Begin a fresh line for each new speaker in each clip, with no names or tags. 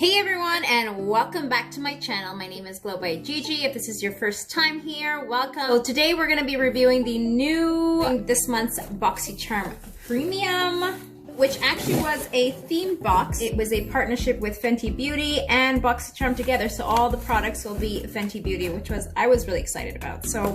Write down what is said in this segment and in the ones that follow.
Hey everyone, and welcome back to my channel. My name is Glow by Gigi. If this is your first time here, welcome. So today we're going to be reviewing the new this month's Boxycharm Premium, which actually was a themed box. It was a partnership with Fenty Beauty and Boxycharm together, so all the products will be Fenty Beauty, which I was really excited about. So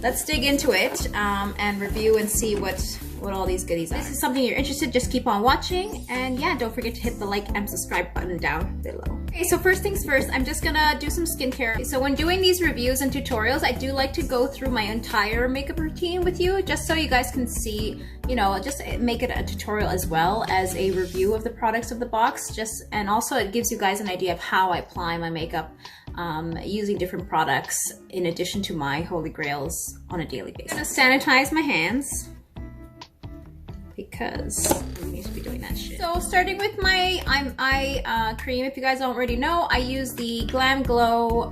let's dig into it and review and see what all these goodies are. If this is something you're interested in, just keep on watching, and yeah, don't forget to hit the like and subscribe button down below. Okay, so first things first, I'm just gonna do some skincare. So when doing these reviews and tutorials, I do like to go through my entire makeup routine with you, just so you guys can see, you know, just make it a tutorial as well as a review of the products of the box, and also it gives you guys an idea of how I apply my makeup using different products in addition to my holy grails on a daily basis. I'm gonna sanitize my hands, because we need to be doing that shit. So starting with my eye cream, if you guys don't already know, I use the Glam Glow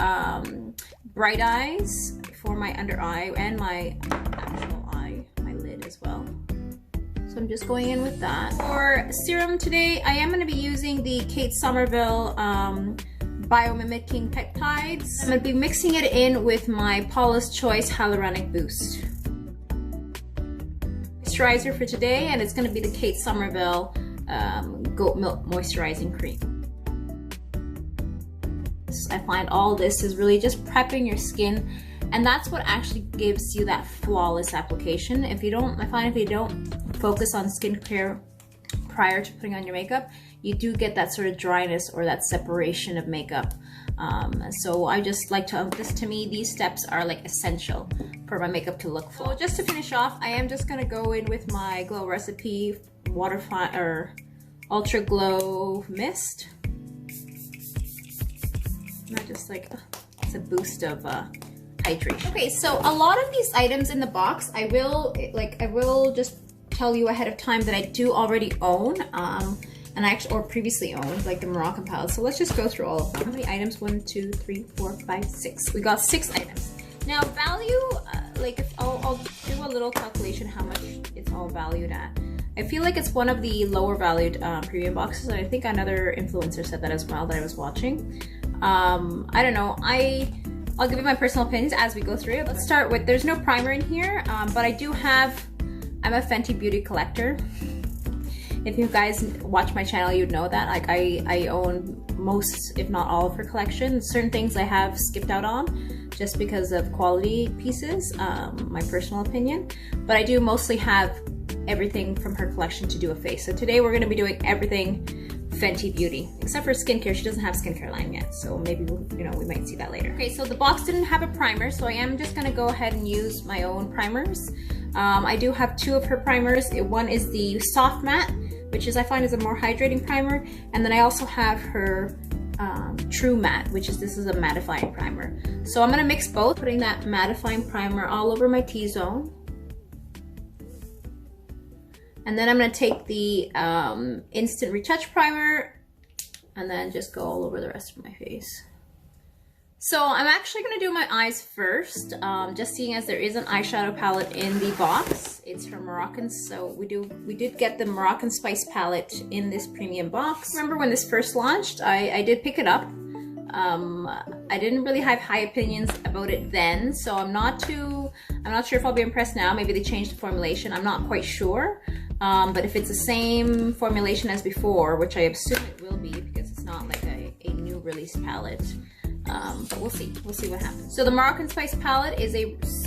Bright Eyes for my under eye and my actual eye, my lid as well. So I'm just going in with that. For serum today, I am going to be using the Kate Somerville Biomimicking Peptides. I'm going to be mixing it in with my Paula's Choice Hyaluronic Boost moisturizer for today, and it's going to be the Kate Somerville Goat Milk Moisturizing Cream. I find all this is really just prepping your skin, and that's what actually gives you that flawless application. I find if you don't focus on skincare prior to putting on your makeup, you do get that sort of dryness or that separation of makeup. So I just like to me, these steps are like essential for my makeup to look full. So just to finish off, I am just gonna go in with my Glow Recipe Ultra Glow Mist. Not just like, it's a boost of hydration. Okay, so a lot of these items in the box, I will just tell you ahead of time that I do already own, and I actually, or previously owned, like the Moroccan palette. So let's just go through all of them. How many items? 1, 2, 3, 4, 5, 6. We got 6 items. Now value, like if I'll do a little calculation how much it's all valued at. I feel like it's one of the lower valued premium boxes, and I think another influencer said that as well that I was watching. I don't know. I'll give you my personal opinions as we go through it. Let's start with, there's no primer in here, but I do have, I'm a Fenty Beauty collector. If you guys watch my channel, you'd know that. Like I own most, if not all, of her collection. Certain things I have skipped out on just because of quality pieces, my personal opinion. But I do mostly have everything from her collection to do a face. So today we're gonna be doing everything Fenty Beauty, except for skincare. She doesn't have skincare line yet, so maybe we might see that later. Okay, so the box didn't have a primer, so I am just gonna go ahead and use my own primers. I do have 2 of her primers. One is the Soft Matte, which I find is a more hydrating primer, and then I also have her True Matte, this is a mattifying primer. So I'm gonna mix both, putting that mattifying primer all over my T-zone. And then I'm gonna take the Instant Retouch Primer and then just go all over the rest of my face. So I'm actually gonna do my eyes first, just seeing as there is an eyeshadow palette in the box. It's from Moroccan, so we did get the Moroccan Spice palette in this premium box. Remember when this first launched, I did pick it up. I didn't really have high opinions about it then, so I'm not sure if I'll be impressed now. Maybe they changed the formulation, I'm not quite sure. But if it's the same formulation as before, which I assume it will be because it's not like a new release palette, but we'll see what happens. So the Moroccan Spice palette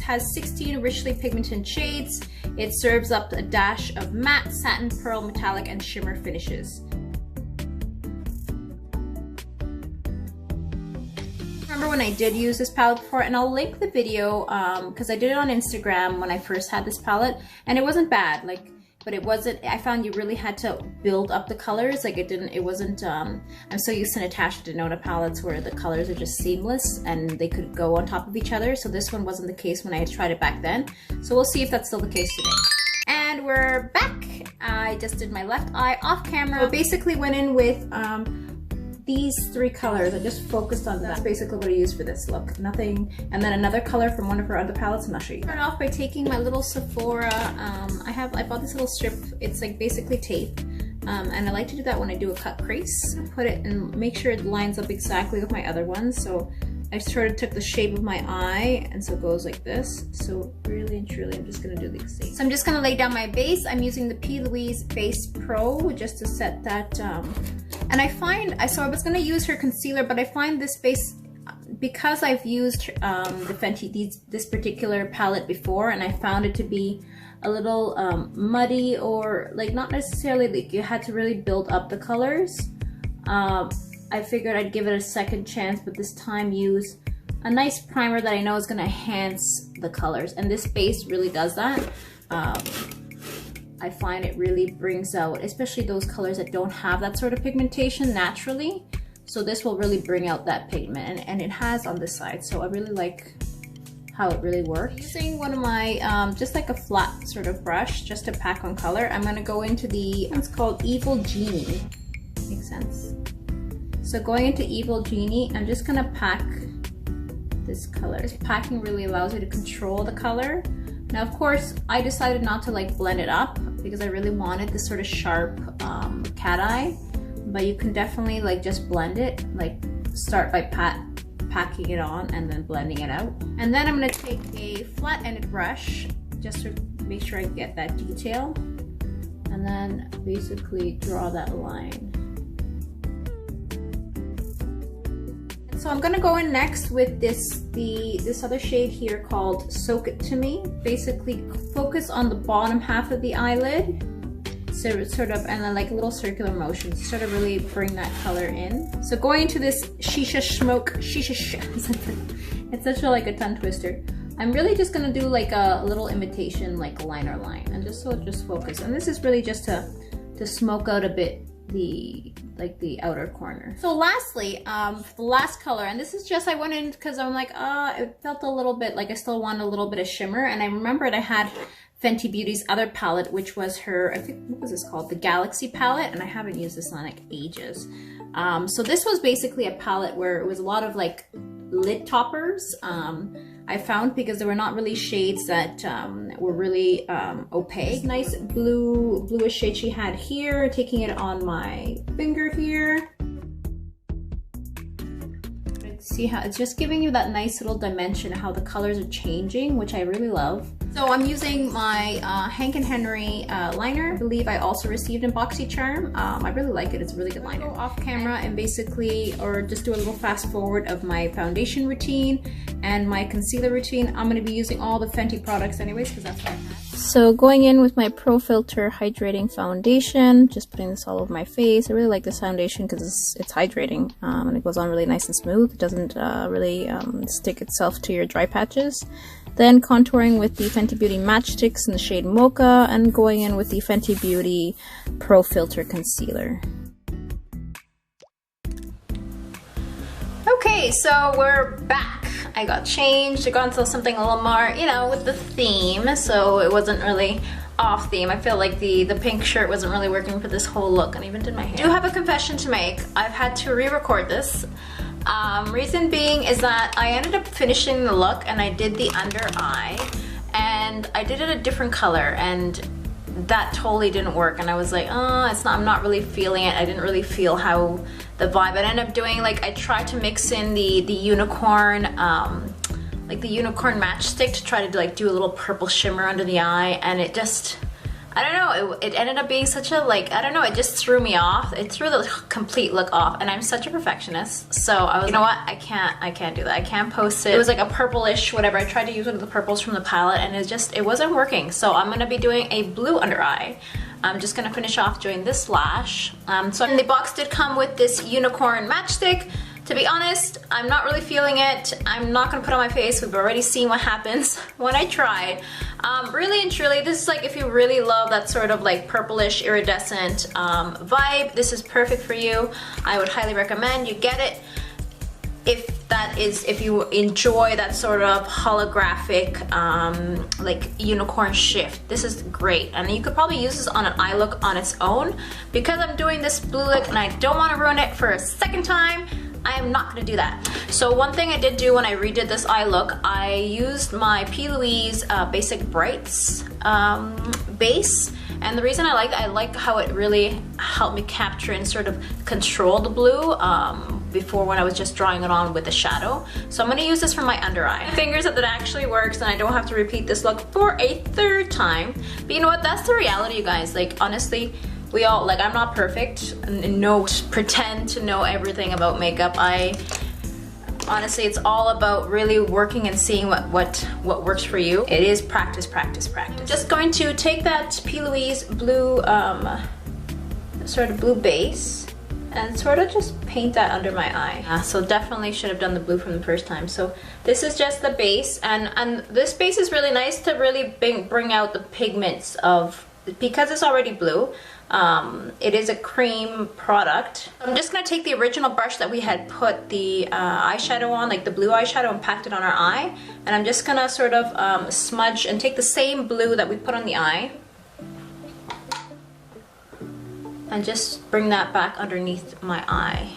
has 16 richly pigmented shades. It serves up a dash of matte, satin, pearl, metallic, and shimmer finishes. Remember when I did use this palette before, and I'll link the video because I did it on Instagram when I first had this palette, and it wasn't bad. But it wasn't, I found you really had to build up the colors. I'm so used to Natasha Denona palettes where the colors are just seamless and they could go on top of each other. So this one wasn't the case when I had tried it back then. So we'll see if that's still the case today. And we're back. I just did my left eye off camera. So basically went in with these 3 colors. I just focused on that. That's basically what I used for this look. Nothing. And then another color from one of her other palettes, and I'll show you. Start off by taking my little Sephora. I bought this little strip. It's like basically tape. And I like to do that when I do a cut crease. Put it and make sure it lines up exactly with my other ones. So I sort of took the shape of my eye, and so it goes like this. So really and truly, I'm just gonna do the same. So I'm just gonna lay down my base. I'm using the P. Louise Base Pro just to set that. And I find, so I was gonna use her concealer, but I find this base, because I've used the Fenty, this particular palette before, and I found it to be a little muddy, or like not necessarily like you had to really build up the colors. I figured I'd give it a second chance, but this time use a nice primer that I know is gonna enhance the colors. And this base really does that. I find it really brings out, especially those colors that don't have that sort of pigmentation naturally. So this will really bring out that pigment, and it has on this side. So I really like how it really works. Using one of my, just like a flat sort of brush, just to pack on color, I'm gonna go into it's called Evil Genie. Makes sense? So going into Evil Genie, I'm just gonna pack this color. This packing really allows you to control the color. Now, of course, I decided not to like blend it up because I really wanted this sort of sharp cat eye, but you can definitely like just blend it, like start by packing it on and then blending it out. And then I'm gonna take a flat-ended brush just to make sure I get that detail, and then basically draw that line. So I'm gonna go in next with this other shade here called Soak It To Me. Basically focus on the bottom half of the eyelid. So it's sort of, and then like little circular motions, sort of really bring that color in. So going into this Shisha Smoke, it's such a like a tongue twister. I'm really just gonna do like a little imitation like liner line, and just focus. And this is really just to smoke out a bit the outer corner. So lastly, the last color, and this is just, I went in because I'm like, it felt a little bit like I still want a little bit of shimmer, and I remembered I had Fenty Beauty's other palette, which was her, I think, what was this called? The Galaxy palette, and I haven't used this in like ages. So this was basically a palette where it was a lot of like lid toppers. I found, because there were not really shades that were really opaque. Nice bluish shade she had here, taking it on my finger here. See how it's just giving you that nice little dimension of how the colors are changing, which I really love. So I'm using my Hank & Henry liner. I believe I also received in Boxycharm. I really like it. It's a really good liner. Go off camera and basically, or just do a little fast forward of my foundation routine and my concealer routine. I'm going to be using all the Fenty products anyways, because that's what I have. So going in with my Pro Filter Hydrating Foundation, just putting this all over my face. I really like this foundation because it's hydrating, and it goes on really nice and smooth. It doesn't really stick itself to your dry patches. Then contouring with the Fenty Beauty Matchsticks in the shade Mocha, and going in with the Fenty Beauty Pro Filter Concealer. Okay, so we're back. I got changed. I got into something a little more, you know, with the theme, so it wasn't really off theme. I feel like the pink shirt wasn't really working for this whole look, and I even did my hair. I do have a confession to make. I've had to re-record this. Reason being is that I ended up finishing the look and I did the under eye, and I did it a different color, and that totally didn't work, and I was like, oh, I'm not really feeling it. I didn't really feel how the vibe. I ended up doing, like, I tried to mix in the unicorn, like the unicorn matchstick to try to do a little purple shimmer under the eye, and it just, I don't know, it ended up being such a, like, I don't know, it just threw me off. It threw the complete look off, and I'm such a perfectionist, so I was, you know what, I can't do that. I can't post it. It was like a purplish whatever. I tried to use one of the purples from the palette, and it wasn't working. So I'm gonna be doing a blue under eye. I'm just gonna finish off doing this lash. So the box did come with this unicorn matchstick. To be honest, I'm not really feeling it. I'm not gonna put it on my face. We've already seen what happens when I tried. Really and truly, this is like, if you really love that sort of like purplish iridescent vibe, this is perfect for you. I would highly recommend you get it. If you enjoy that sort of holographic like unicorn shift, this is great. And you could probably use this on an eye look on its own. Because I'm doing this blue look and I don't want to ruin it for a second time, I am not gonna do that. So one thing I did do when I redid this eye look, I used my P. Louise Basic Brights base. And the reason I like how it really helped me capture and sort of control the blue before when I was just drawing it on with the shadow. So I'm gonna use this for my under eye. Fingers that actually works and I don't have to repeat this look for a third time. But you know what, that's the reality, you guys. Like honestly, we all, like I'm not perfect and no pretend to know everything about makeup. Honestly, it's all about really working and seeing what works for you. It is practice, practice, practice. Just going to take that P. Louise blue, sort of blue base and sort of just paint that under my eye. So definitely should have done the blue from the first time. So this is just the base, and this base is really nice to really bring out the pigments of, because it's already blue. It is a cream product. I'm just gonna take the original brush that we had put the eyeshadow on, like the blue eyeshadow, and packed it on our eye. And I'm just gonna sort of smudge and take the same blue that we put on the eye and just bring that back underneath my eye.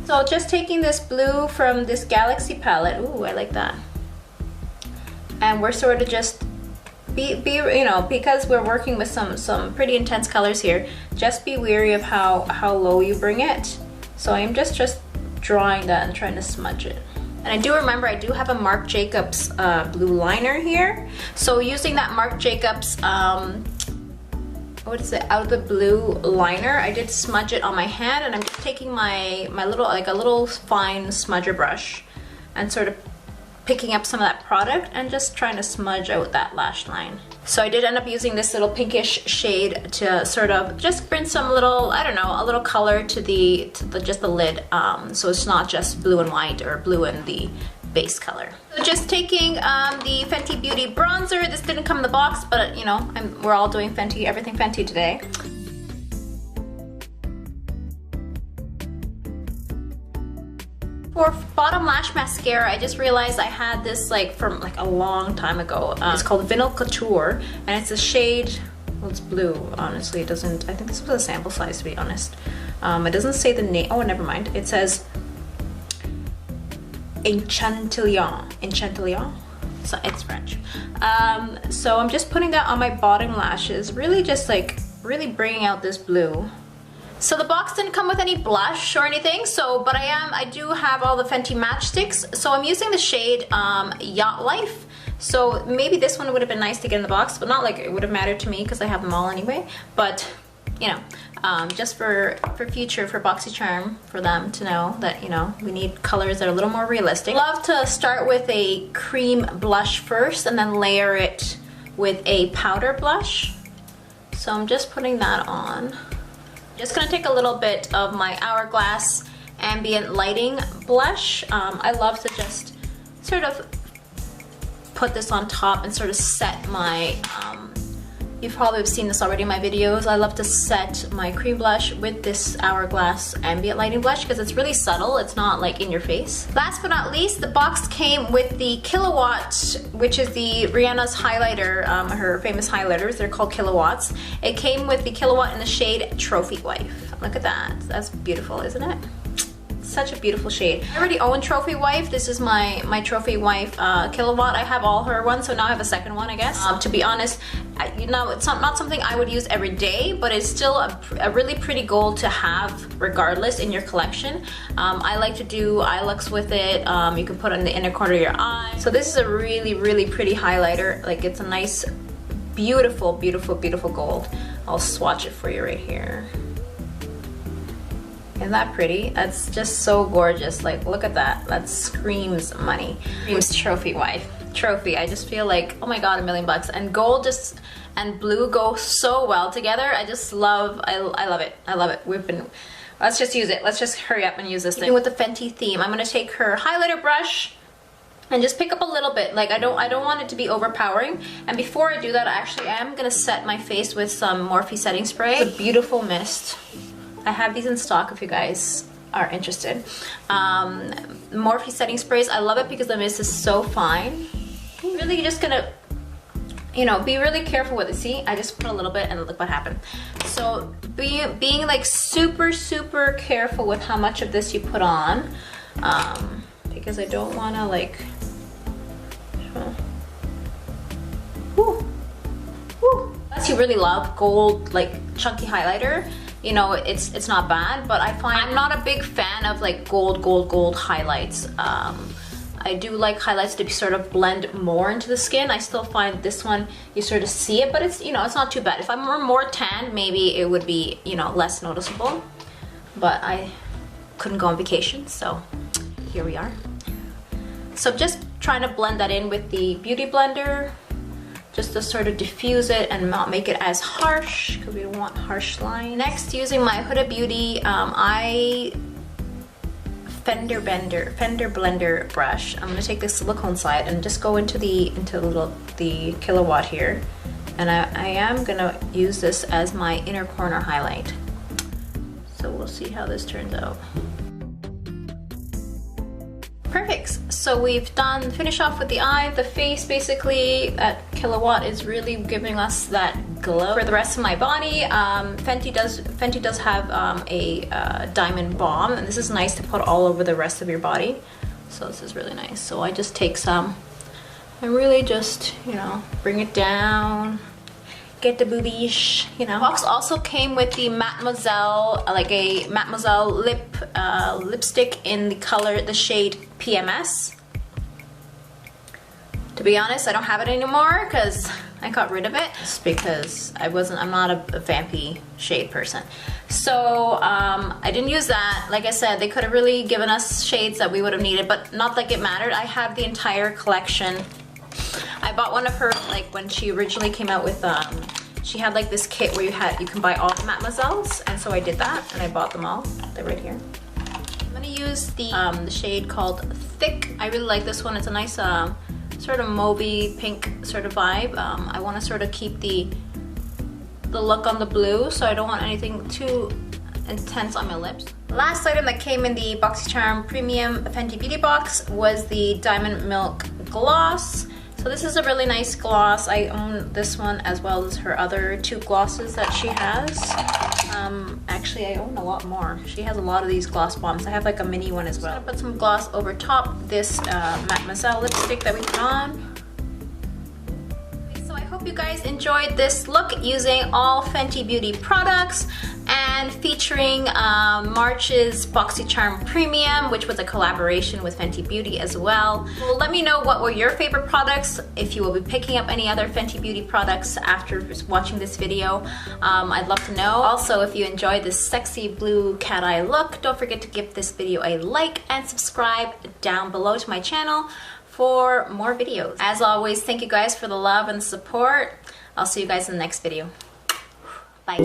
So just taking this blue from this Galaxy palette, ooh, I like that. And we're sort of just you know, because we're working with some pretty intense colors here, just be wary of how low you bring it. So I'm just drawing that and trying to smudge it. And I do remember I do have a Marc Jacobs blue liner here. So using that Marc Jacobs what is it, out of the blue liner, I did smudge it on my hand, and I'm just taking my little, like a little fine smudger brush and sort of picking up some of that product and just trying to smudge out that lash line. So I did end up using this little pinkish shade to sort of just bring some little, I don't know, a little color to just the lid, so it's not just blue and white or blue and the base color. So just taking the Fenty Beauty bronzer. This didn't come in the box, but you know, we're all doing Fenty, everything Fenty today. For bottom lash mascara, I just realized I had this like from like a long time ago. It's called Vinyl Couture, and it's a shade, well, it's blue, honestly. It doesn't, I think this was a sample size, to be honest. It doesn't say the name. Oh, never mind. It says Enchantillon. So it's French. So I'm just putting that on my bottom lashes, really just like really bringing out this blue. So the box didn't come with any blush or anything, so but I do have all the Fenty matchsticks. So I'm using the shade Yacht Life. So maybe this one would have been nice to get in the box, but not like it would have mattered to me because I have them all anyway. But you know, just for future, for BoxyCharm, for them to know that, you know, we need colors that are a little more realistic. I love to start with a cream blush first and then layer it with a powder blush. So I'm just putting that on. Just gonna take a little bit of my Hourglass Ambient Lighting blush. I love to just sort of put this on top and sort of set my, you've probably seen this already in my videos. I love to set my cream blush with this Hourglass Ambient Lighting blush because it's really subtle. It's not like in your face. Last but not least, the box came with the Killawatt, which is the Rihanna's highlighter, her famous highlighters. They're called Kilowatts. It came with the Killawatt in the shade Trophy Wife. Look at that. That's beautiful, isn't it? Such a beautiful shade. I already own Trophy Wife. This is my Trophy Wife Killawatt. I have all her ones, so now I have a second one, I guess. To be honest, you know, it's not something I would use every day, but it's still a really pretty gold to have regardless in your collection. I like to do eye looks with it. You can put it in the inner corner of your eye. So this is a really, really pretty highlighter. Like, it's a nice, beautiful, beautiful, beautiful gold. I'll swatch it for you right here. Isn't that pretty? That's just so gorgeous. Like, look at that. That screams money. Screams Trophy Wife. Trophy. I just feel like, oh my god, $1 million. And gold just and blue go so well together. I just love, I love it. I love it. Let's just use it. Let's just hurry up and use this thing. With the Fenty theme, I'm gonna take her highlighter brush and just pick up a little bit. Like, I don't want it to be overpowering. And before I do that, I actually am gonna set my face with some Morphe setting spray. It's a beautiful mist. I have these in stock if you guys are interested. Morphe setting sprays, I love it because the mist is so fine. Really, you're just gonna you know, be really careful with it. See, I just put a little bit and look what happened. So being like super careful with how much of this you put on, because I don't want to like, unless you really love gold, like chunky highlighter, you know, it's not bad. But I find I'm not a big fan of like gold highlights. I do like highlights to be sort of blend more into the skin. I still find this one, you sort of see it, but it's, you know, it's not too bad. If I'm more tan, maybe it would be, you know, less noticeable. But I couldn't go on vacation, so here we are. So just trying to blend that in with the Beauty Blender, just to sort of diffuse it and not make it as harsh, because we don't want harsh lines. Next, using my Huda Beauty Fender Blender brush, I'm gonna take this silicone side and just go into the kilowatt here, and I am gonna use this as my inner corner highlight. So we'll see how this turns out. Perfect. So we've finish off with the eye. The face, basically, at kilowatt is really giving us that glow. For the rest of my body, Fenty does have a diamond balm, and this is nice to put all over the rest of your body. So this is really nice. So I just take some and really just, you know, bring it down. Get the boobies, you know. The box also came with the Mademoiselle, like a Mademoiselle lipstick in the shade PMS. To be honest, I don't have it anymore because I got rid of it. Just because I'm not a vampy shade person. So I didn't use that. Like I said, they could have really given us shades that we would have needed, but not like it mattered. I have the entire collection. I bought one of her, like when she originally came out with, she had like this kit where you can buy all the Mademoiselles, and so I did that and I bought them all. They're right here. I'm gonna use the shade called Thick. I really like this one. It's a nice sort of mauvey pink sort of vibe. I want to sort of keep the look on the blue, so I don't want anything too intense on my lips. Last item that came in the BoxyCharm Premium Fenty Beauty Box was the Diamond Milk Gloss. So this is a really nice gloss. I own this one as well as her other two glosses that she has. Actually, I own a lot more. She has a lot of these gloss bombs. I have like a mini one as well. I'm gonna put some gloss over top this Mademoiselle lipstick that we put on. So I hope you guys enjoyed this look using all Fenty Beauty products and featuring March's Boxycharm Premium, which was a collaboration with Fenty Beauty as well. Well, let me know what were your favorite products, if you will be picking up any other Fenty Beauty products after watching this video. I'd love to know. Also, if you enjoyed this sexy blue cat eye look, don't forget to give this video a like and subscribe down below to my channel for more videos. As always, thank you guys for the love and support. I'll see you guys in the next video. Bye.